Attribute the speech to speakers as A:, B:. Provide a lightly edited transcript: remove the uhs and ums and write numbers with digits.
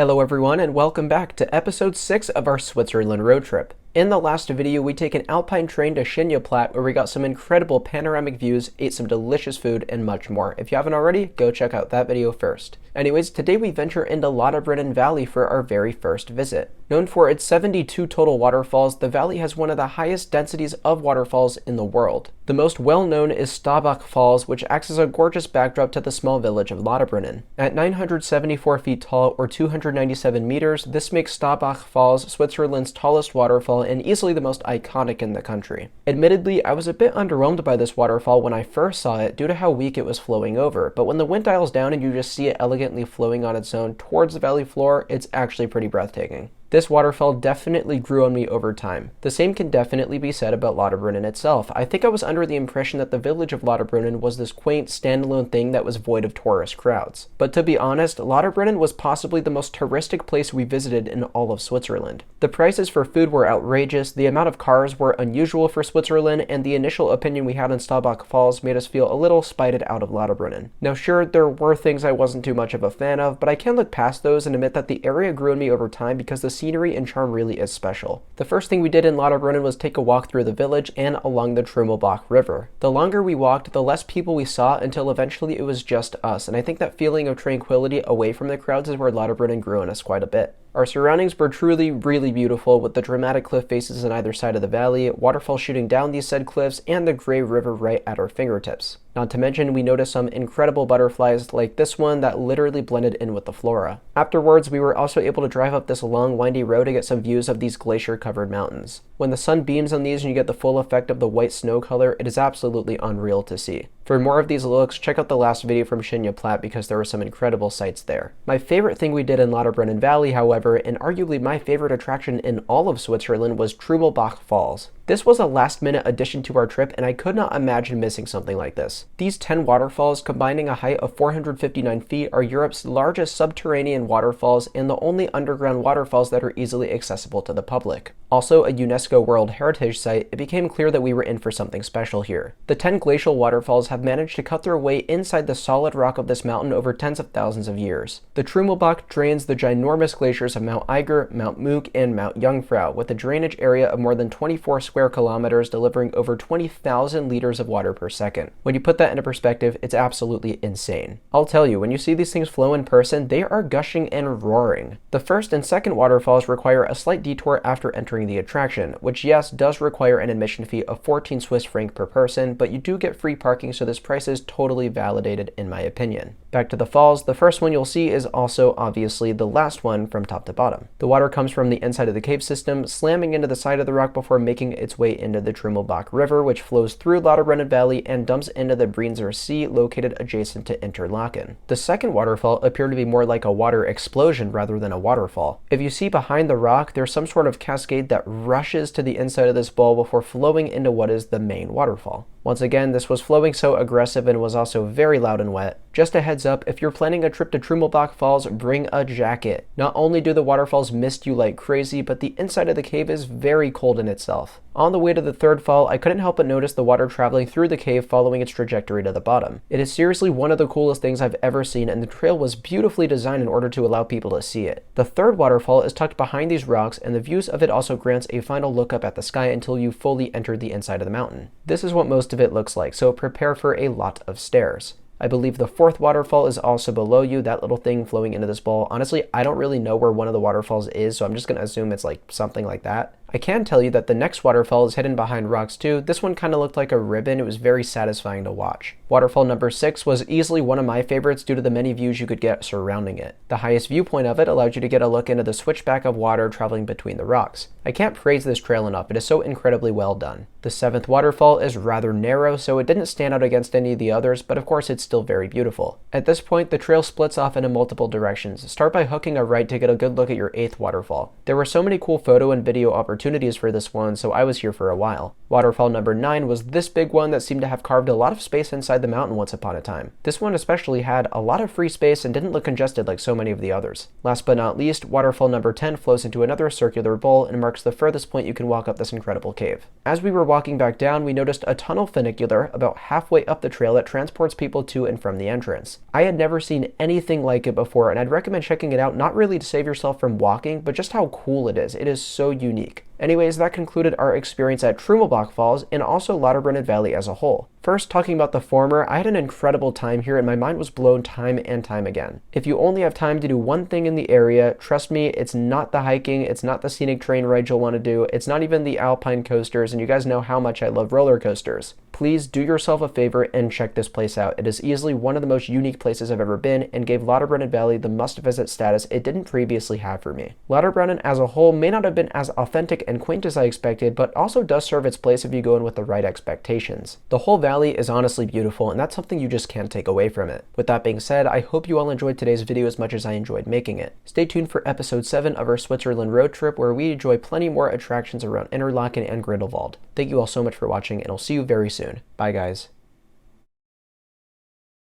A: Hello everyone and welcome back to episode 6 of our Switzerland road trip. In the last video, we take an alpine train to Schieneplatt where we got some incredible panoramic views, ate some delicious food, and much more. If you haven't already, go check out that video first. Anyways, today we venture into Lauterbrunnen Valley for our very first visit. Known for its 72 total waterfalls, the valley has one of the highest densities of waterfalls in the world. The most well-known is Trümmelbachfälle Falls, which acts as a gorgeous backdrop to the small village of Lauterbrunnen. At 974 feet tall or 297 meters, this makes Trümmelbachfälle Falls Switzerland's tallest waterfall and easily the most iconic in the country. Admittedly, I was a bit underwhelmed by this waterfall when I first saw it due to how weak it was flowing over, but when the wind dials down and you just see it elegantly flowing on its own towards the valley floor, it's actually pretty breathtaking. This waterfall definitely grew on me over time. The same can definitely be said about Lauterbrunnen itself. I think I was under the impression that the village of Lauterbrunnen was this quaint, standalone thing that was void of tourist crowds. But to be honest, Lauterbrunnen was possibly the most touristic place we visited in all of Switzerland. The prices for food were outrageous, the amount of cars were unusual for Switzerland, and the initial opinion we had on Trümmelbachfälle Falls made us feel a little spited out of Lauterbrunnen. Now sure, there were things I wasn't too much of a fan of, but I can look past those and admit that the area grew on me over time because the scenery and charm really is special. The first thing we did in Lauterbrunnen was take a walk through the village and along the Trümmelbach River. The longer we walked, the less people we saw until eventually it was just us, and I think that feeling of tranquility away from the crowds is where Lauterbrunnen grew on us quite a bit. Our surroundings were truly really beautiful, with the dramatic cliff faces on either side of the valley, waterfalls shooting down these said cliffs, and the Grey River right at our fingertips. Not to mention, we noticed some incredible butterflies like this one that literally blended in with the flora. Afterwards, we were also able to drive up this long windy road to get some views of these glacier-covered mountains. When the sun beams on these and you get the full effect of the white snow color, it is absolutely unreal to see. For more of these looks, check out the last video from Schieneplatt because there were some incredible sights there. My favorite thing we did in Lauterbrunnen Valley, however, and arguably my favorite attraction in all of Switzerland, was Trümmelbach Falls. This was a last-minute addition to our trip, and I could not imagine missing something like this. These 10 waterfalls, combining a height of 459 feet, are Europe's largest subterranean waterfalls and the only underground waterfalls that are easily accessible to the public. Also a UNESCO World Heritage Site, it became clear that we were in for something special here. The 10 glacial waterfalls have managed to cut their way inside the solid rock of this mountain over tens of thousands of years. The Trümmelbach drains the ginormous glaciers of Mount Eiger, Mount Mook, and Mount Jungfrau, with a drainage area of more than 24 square kilometers, delivering over 20,000 liters of water per second. When you put that into perspective, it's absolutely insane. I'll tell you, when you see these things flow in person, they are gushing and roaring. The first and second waterfalls require a slight detour after entering the attraction, which yes, does require an admission fee of 14 Swiss franc per person, but you do get free parking, so this price is totally validated in my opinion. Back to the falls, the first one you'll see is also obviously the last one from top to bottom. The water comes from the inside of the cave system, slamming into the side of the rock before making its way into the Trümmelbach River, which flows through Lauterbrunnen Valley and dumps into the Brienzer Sea located adjacent to Interlaken. The second waterfall appeared to be more like a water explosion rather than a waterfall. If you see behind the rock, there's some sort of cascade that rushes to the inside of this bowl before flowing into what is the main waterfall. Once again, this was flowing so aggressive and was also very loud and wet. Just a heads up, if you're planning a trip to Trümmelbach Falls, bring a jacket. Not only do the waterfalls mist you like crazy, but the inside of the cave is very cold in itself. On the way to the third fall, I couldn't help but notice the water traveling through the cave following its trajectory to the bottom. It is seriously one of the coolest things I've ever seen, and the trail was beautifully designed in order to allow people to see it. The third waterfall is tucked behind these rocks, and the views of it also grants a final look up at the sky until you fully enter the inside of the mountain. This is what most of it looks like, so prepare for a lot of stairs. I believe the fourth waterfall is also below you, that little thing flowing into this bowl. Honestly, I don't really know where one of the waterfalls is, so I'm just going to assume it's like something like that. I can tell you that the next waterfall is hidden behind rocks too. This one kind of looked like a ribbon. It was very satisfying to watch. Waterfall number 6 was easily one of my favorites due to the many views you could get surrounding it. The highest viewpoint of it allowed you to get a look into the switchback of water traveling between the rocks. I can't praise this trail enough. It is so incredibly well done. The 7th waterfall is rather narrow, so it didn't stand out against any of the others, but of course it's still very beautiful. At this point, the trail splits off into multiple directions. Start by hooking a right to get a good look at your 8th waterfall. There were so many cool photo and video opportunities opportunities for this one, so I was here for a while. Waterfall number 9 was this big one that seemed to have carved a lot of space inside the mountain once upon a time. This one especially had a lot of free space and didn't look congested like so many of the others. Last but not least, waterfall number 10 flows into another circular bowl and marks the furthest point you can walk up this incredible cave. As we were walking back down, we noticed a tunnel funicular about halfway up the trail that transports people to and from the entrance. I had never seen anything like it before, and I'd recommend checking it out, not really to save yourself from walking, but just how cool it is. It is so unique. Anyways, that concluded our experience at Trümmelbachfalls and also Lauterbrunnen Valley as a whole. First, talking about the former, I had an incredible time here and my mind was blown time and time again. If you only have time to do one thing in the area, trust me, it's not the hiking, it's not the scenic train ride you'll want to do, it's not even the alpine coasters, and you guys know how much I love roller coasters. Please do yourself a favor and check this place out. It is easily one of the most unique places I've ever been and gave Lauterbrunnen Valley the must-visit status it didn't previously have for me. Lauterbrunnen as a whole may not have been as authentic and quaint as I expected, but also does serve its place if you go in with the right expectations. The whole valley is honestly beautiful, and that's something you just can't take away from it. With that being said, I hope you all enjoyed today's video as much as I enjoyed making it. Stay tuned for episode 7 of our Switzerland road trip, where we enjoy plenty more attractions around Interlaken and Grindelwald. Thank you all so much for watching, and I'll see you very soon. Bye guys.